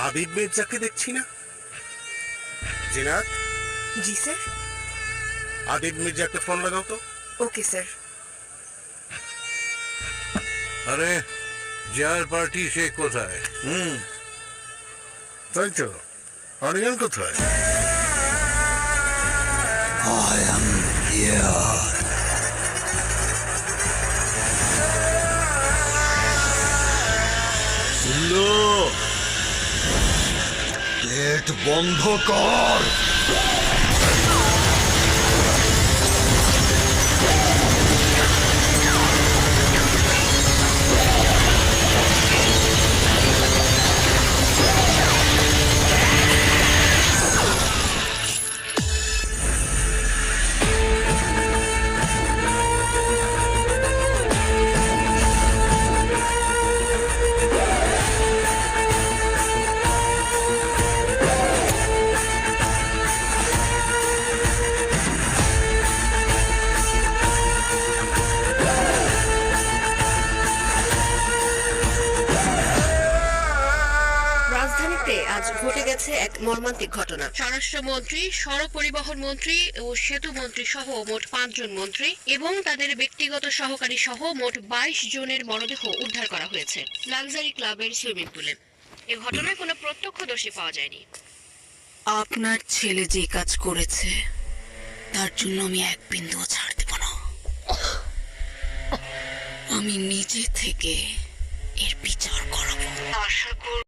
আবিদ মির্জাকে দেখছি না। জিনাত, জি sir. Abid মির্জাকে phone লাগাও তো। Okay sir. আরে যার পার্টি সে কোথায়? তাই তো, আরিয়ান কোথায়? I am here. শুনলো, গেট বন্ধ কর। রাজধানীতে আজ ঘটে গেছে এক মর্মান্তিক ঘটনা। স্বরাষ্ট্রমন্ত্রী, সড়ক পরিবহন মন্ত্রী ও সেতু মন্ত্রী সহ মোট 5 জন মন্ত্রী এবং তাদের ব্যক্তিগত সহকারী সহ মোট 22 জনের মরদেহ উদ্ধার করা হয়েছে লাক্সারি ক্লাবের সুইমিং পুলে। এ ঘটনায় কোনো প্রত্যক্ষদর্শী পাওয়া যায়নি। আপনার ছেলে যে কাজ করেছে তার জন্য আমি এক বিন্দুও ছাড় দেব না। আমি নিজে থেকে এর বিচার করাবো। আশা করি